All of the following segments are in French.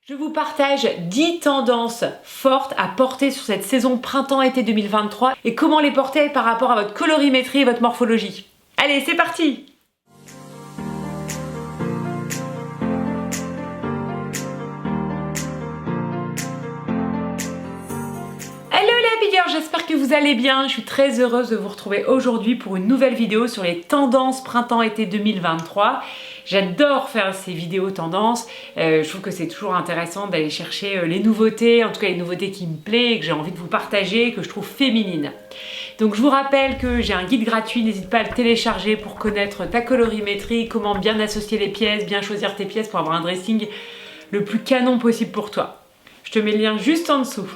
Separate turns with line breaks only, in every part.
Je vous partage 10 tendances fortes à porter sur cette saison printemps-été 2023 et comment les porter par rapport à votre colorimétrie et votre morphologie. Allez, c'est parti! Hello les Happy Girls, j'espère que vous allez bien. Je suis très heureuse de vous retrouver aujourd'hui pour une nouvelle vidéo sur les tendances printemps-été 2023. J'adore faire ces vidéos tendances, je trouve que c'est toujours intéressant d'aller chercher les nouveautés, en tout cas les nouveautés qui me plaisent et que j'ai envie de vous partager, que je trouve féminines. Donc je vous rappelle que j'ai un guide gratuit, n'hésite pas à le télécharger pour connaître ta colorimétrie, comment bien associer les pièces, bien choisir tes pièces pour avoir un dressing le plus canon possible pour toi. Je te mets le lien juste en dessous.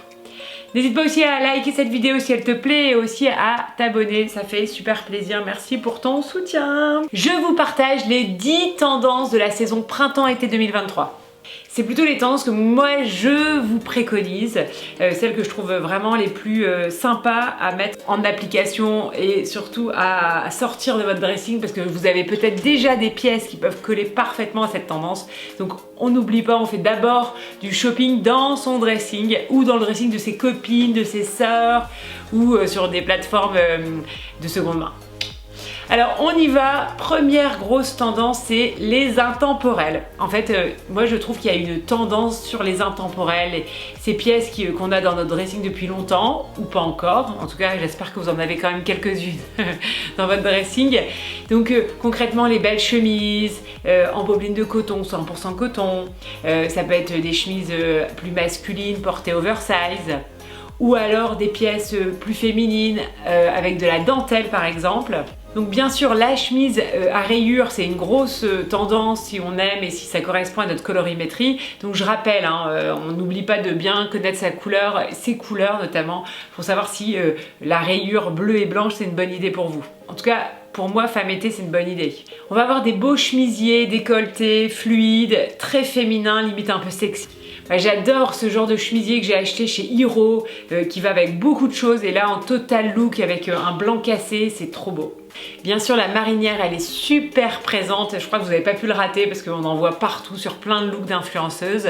N'hésite pas aussi à liker cette vidéo si elle te plaît et aussi à t'abonner, ça fait super plaisir, merci pour ton soutien. Je vous partage les 10 tendances de la saison printemps-été 2023. C'est plutôt les tendances que moi je vous préconise, celles que je trouve vraiment les plus sympas à mettre en application et surtout à sortir de votre dressing parce que vous avez peut-être déjà des pièces qui peuvent coller parfaitement à cette tendance. Donc on n'oublie pas, on fait d'abord du shopping dans son dressing ou dans le dressing de ses copines, de ses sœurs ou sur des plateformes de seconde main. Alors on y va, première grosse tendance, c'est les intemporels. En fait, moi je trouve qu'il y a une tendance sur les intemporels, ces pièces qu'on a dans notre dressing depuis longtemps, ou pas encore. En tout cas, j'espère que vous en avez quand même quelques-unes dans votre dressing. Donc concrètement, les belles chemises en bobeline de coton, 100% coton. Ça peut être des chemises plus masculines, portées oversize. Ou alors des pièces plus féminines avec de la dentelle par exemple. Donc bien sûr la chemise à rayures c'est une grosse tendance si on aime et si ça correspond à notre colorimétrie. Donc je rappelle, on n'oublie pas de bien connaître sa couleur, ses couleurs notamment, pour savoir si la rayure bleue et blanche c'est une bonne idée pour vous. En tout cas pour moi femme été c'est une bonne idée. On va avoir des beaux chemisiers décolletés, fluides, très féminins, limite un peu sexy. J'adore ce genre de chemisier que j'ai acheté chez Hiro qui va avec beaucoup de choses et là en total look avec un blanc cassé, c'est trop beau. Bien sûr la marinière elle est super présente, je crois que vous n'avez pas pu le rater parce qu'on en voit partout sur plein de looks d'influenceuses.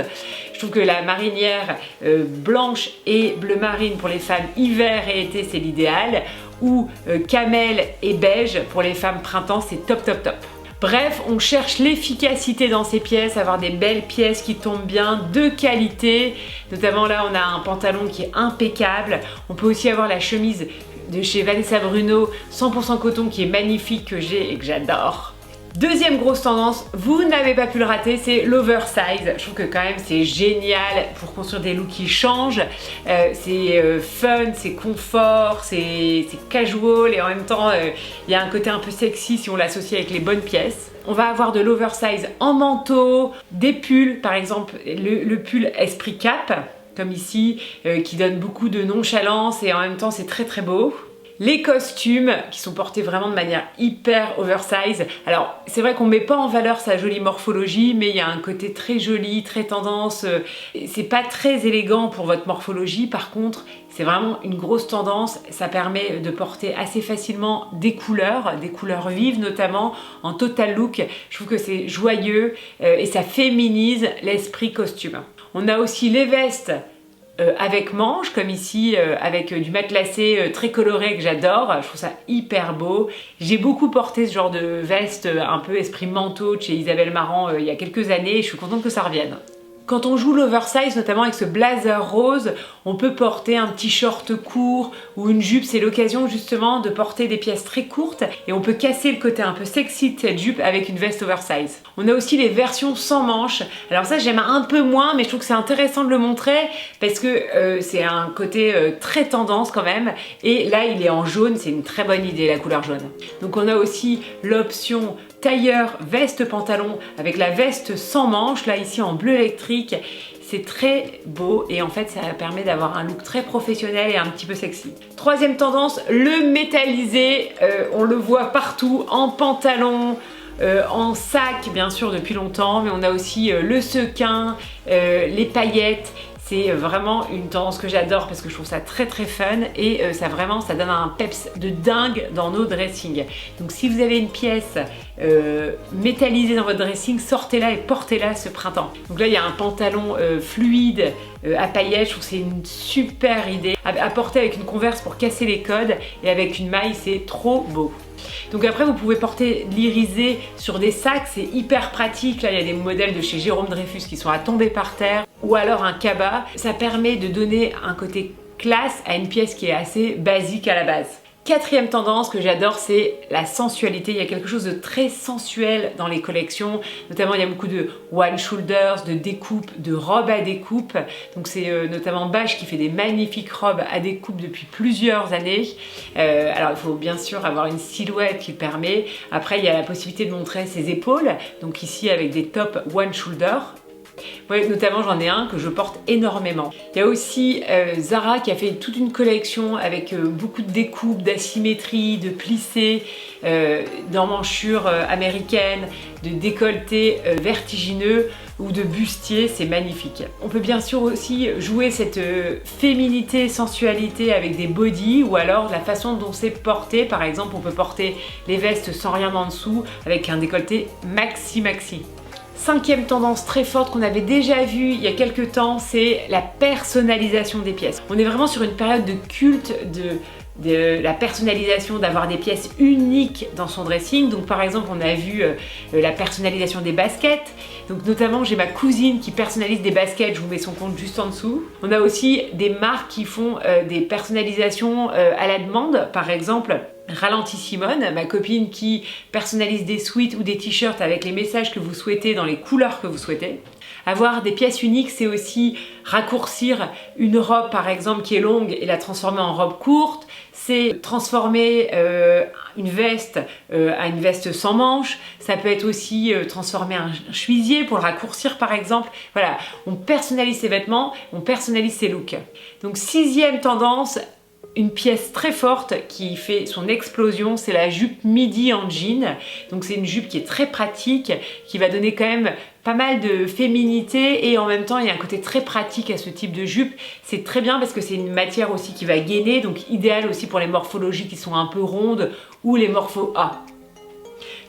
Je trouve que la marinière blanche et bleu marine pour les femmes hiver et été c'est l'idéal ou camel et beige pour les femmes printemps c'est top top top. Bref, on cherche l'efficacité dans ces pièces, avoir des belles pièces qui tombent bien, de qualité. Notamment là, on a un pantalon qui est impeccable. On peut aussi avoir la chemise de chez Vanessa Bruno, 100% coton, qui est magnifique, que j'ai et que j'adore. Deuxième grosse tendance, vous n'avez pas pu le rater, c'est l'oversize. Je trouve que quand même c'est génial pour construire des looks qui changent. C'est fun, c'est confort, c'est casual et en même temps il y a un côté un peu sexy si on l'associe avec les bonnes pièces. On va avoir de l'oversize en manteau, des pulls, par exemple le pull Esprit Cap, comme ici, qui donne beaucoup de nonchalance et en même temps c'est très très beau. Les costumes qui sont portés vraiment de manière hyper oversize. Alors c'est vrai qu'on met pas en valeur sa jolie morphologie, mais il y a un côté très joli, très tendance. C'est pas très élégant pour votre morphologie, par contre c'est vraiment une grosse tendance. Ça permet de porter assez facilement des couleurs vives notamment en total look. Je trouve que c'est joyeux et ça féminise l'esprit costume. On a aussi les vestes avec manches comme ici avec du matelassé très coloré que j'adore, je trouve ça hyper beau. J'ai beaucoup porté ce genre de veste un peu esprit manteau de chez Isabelle Marant il y a quelques années et je suis contente que ça revienne. Quand on joue l'oversize, notamment avec ce blazer rose, on peut porter un petit short court ou une jupe. C'est l'occasion justement de porter des pièces très courtes et on peut casser le côté un peu sexy de cette jupe avec une veste oversize. On a aussi les versions sans manches. Alors ça j'aime un peu moins mais je trouve que c'est intéressant de le montrer parce que c'est un côté très tendance quand même. Et là il est en jaune, c'est une très bonne idée la couleur jaune. Donc on a aussi l'option tailleur veste pantalon avec la veste sans manches, là ici en bleu électrique. C'est très beau et en fait ça permet d'avoir un look très professionnel et un petit peu sexy. Troisième tendance, le métallisé. On le voit partout en pantalon, en sac bien sûr depuis longtemps, mais on a aussi le sequin, les paillettes. C'est vraiment une tendance que j'adore parce que je trouve ça très très fun et ça donne un peps de dingue dans nos dressings. Donc si vous avez une pièce métallisé dans votre dressing, sortez-la et portez-la ce printemps. Donc là il y a un pantalon fluide à paillettes, je trouve que c'est une super idée à porter avec une Converse pour casser les codes et avec une maille, c'est trop beau. Donc après vous pouvez porter l'irisé sur des sacs, c'est hyper pratique. Là il y a des modèles de chez Jérôme Dreyfus qui sont à tomber par terre, ou alors un cabas. Ça permet de donner un côté classe à une pièce qui est assez basique à la base. Quatrième tendance que j'adore, c'est la sensualité. Il y a quelque chose de très sensuel dans les collections. Notamment, il y a beaucoup de one shoulders, de découpes, de robes à découpe. Donc c'est notamment Bache qui fait des magnifiques robes à découpe depuis plusieurs années. Alors il faut bien sûr avoir une silhouette qui le permet. Après, il y a la possibilité de montrer ses épaules. Donc ici avec des tops one shoulder. Moi, notamment, j'en ai un que je porte énormément. Il y a aussi Zara qui a fait toute une collection avec beaucoup de découpes, d'asymétrie, de plissés, d'emmanchures américaines, de décolletés vertigineux ou de bustiers, c'est magnifique. On peut bien sûr aussi jouer cette féminité, sensualité avec des bodys ou alors la façon dont c'est porté. Par exemple, on peut porter les vestes sans rien en dessous avec un décolleté maxi. Cinquième tendance très forte qu'on avait déjà vue il y a quelques temps, c'est la personnalisation des pièces. On est vraiment sur une période de culte de la personnalisation, d'avoir des pièces uniques dans son dressing. Donc par exemple, on a vu la personnalisation des baskets. Donc notamment, j'ai ma cousine qui personnalise des baskets, je vous mets son compte juste en dessous. On a aussi des marques qui font des personnalisations à la demande. Par exemple, Ralenti Simone, ma copine qui personnalise des sweats ou des t-shirts avec les messages que vous souhaitez dans les couleurs que vous souhaitez. Avoir des pièces uniques, c'est aussi raccourcir une robe par exemple qui est longue et la transformer en robe courte. C'est transformer une veste à une veste sans manches. Ça peut être aussi transformer un chevisier pour le raccourcir par exemple. Voilà, on personnalise ses vêtements, on personnalise ses looks. Donc sixième tendance, une pièce très forte qui fait son explosion, c'est la jupe midi en jean. Donc c'est une jupe qui est très pratique, qui va donner quand même pas mal de féminité et en même temps il y a un côté très pratique à ce type de jupe. C'est très bien parce que c'est une matière aussi qui va gainer, donc idéal aussi pour les morphologies qui sont un peu rondes ou les morphos A.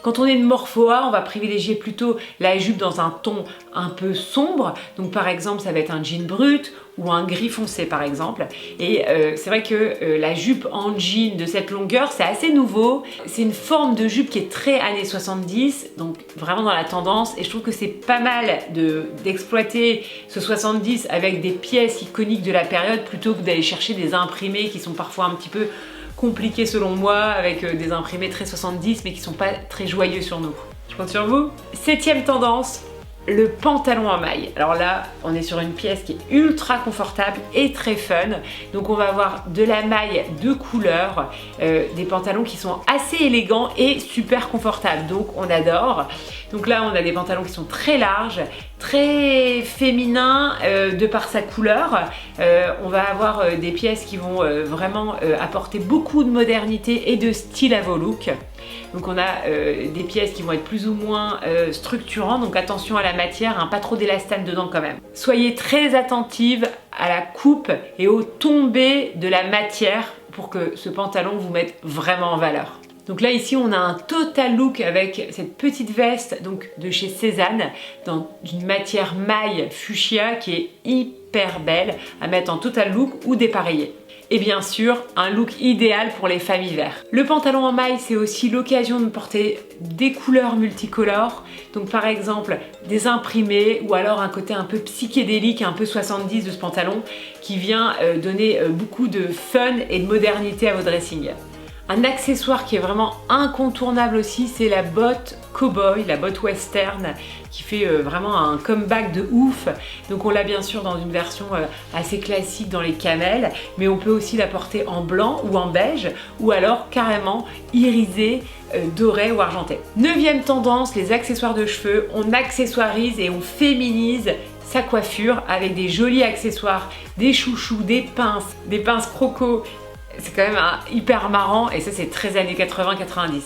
Quand on est de morpho A, on va privilégier plutôt la jupe dans un ton un peu sombre. Donc par exemple, ça va être un jean brut ou un gris foncé par exemple. Et c'est vrai que la jupe en jean de cette longueur, c'est assez nouveau. C'est une forme de jupe qui est très années 70, donc vraiment dans la tendance. Et je trouve que c'est pas mal d'exploiter ce 70 avec des pièces iconiques de la période plutôt que d'aller chercher des imprimés qui sont parfois un petit peu compliqué selon moi, avec des imprimés très 70 mais qui sont pas très joyeux sur nous. Je compte sur vous. Septième tendance, le pantalon à mailles. Alors là, on est sur une pièce qui est ultra confortable et très fun. Donc on va avoir de la maille de couleur, des pantalons qui sont assez élégants et super confortables. Donc on adore. Donc là, on a des pantalons qui sont très larges, très féminins de par sa couleur. On va avoir des pièces qui vont vraiment apporter beaucoup de modernité et de style à vos looks. Donc on a des pièces qui vont être plus ou moins structurantes, donc attention à la matière, hein, pas trop d'élastane dedans quand même. Soyez très attentive à la coupe et au tombé de la matière pour que ce pantalon vous mette vraiment en valeur. Donc là ici on a un total look avec cette petite veste donc de chez Cézanne dans une matière maille fuchsia qui est hyper belle à mettre en total look ou dépareillé. Et bien sûr, un look idéal pour les femmes hiver. Le pantalon en maille, c'est aussi l'occasion de porter des couleurs multicolores. Donc par exemple, des imprimés ou alors un côté un peu psychédélique, un peu 70 de ce pantalon qui vient donner beaucoup de fun et de modernité à vos dressings. Un accessoire qui est vraiment incontournable aussi, c'est la botte cowboy, la botte western, qui fait vraiment un comeback de ouf. Donc on l'a bien sûr dans une version assez classique dans les camels, mais on peut aussi la porter en blanc ou en beige, ou alors carrément irisé, doré ou argenté. Neuvième tendance, les accessoires de cheveux. On accessoirise et on féminise sa coiffure avec des jolis accessoires, des chouchous, des pinces croco. C'est quand même hyper marrant et ça c'est très années 80-90.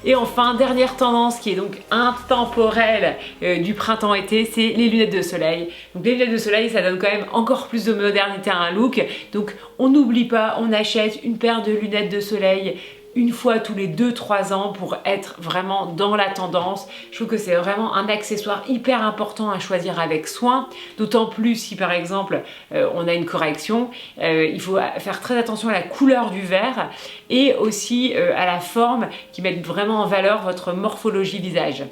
Et enfin, dernière tendance qui est donc intemporelle du printemps-été, c'est les lunettes de soleil. Donc les lunettes de soleil, ça donne quand même encore plus de modernité à un look. Donc on n'oublie pas, on achète une paire de lunettes de soleil une fois tous les 2-3 ans pour être vraiment dans la tendance. Je trouve que c'est vraiment un accessoire hyper important à choisir avec soin, d'autant plus si par exemple on a une correction, il faut faire très attention à la couleur du verre et aussi à la forme qui met vraiment en valeur votre morphologie visage.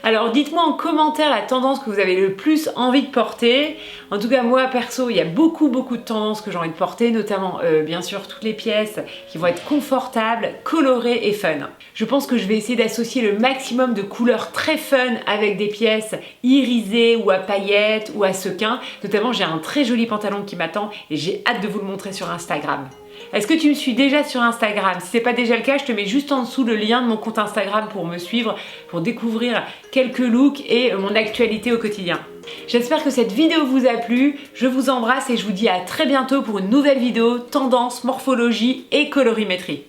Alors dites-moi en commentaire la tendance que vous avez le plus envie de porter. En tout cas moi perso il y a beaucoup de tendances que j'ai envie de porter, notamment bien sûr toutes les pièces qui vont être confortables, colorées et fun. Je pense que je vais essayer d'associer le maximum de couleurs très fun avec des pièces irisées ou à paillettes ou à sequins. Notamment j'ai un très joli pantalon qui m'attend et j'ai hâte de vous le montrer sur Instagram. Est-ce que tu me suis déjà sur Instagram? Si ce n'est pas déjà le cas, je te mets juste en dessous le lien de mon compte Instagram pour me suivre, pour découvrir quelques looks et mon actualité au quotidien. J'espère que cette vidéo vous a plu, je vous embrasse et je vous dis à très bientôt pour une nouvelle vidéo tendance, morphologie et colorimétrie.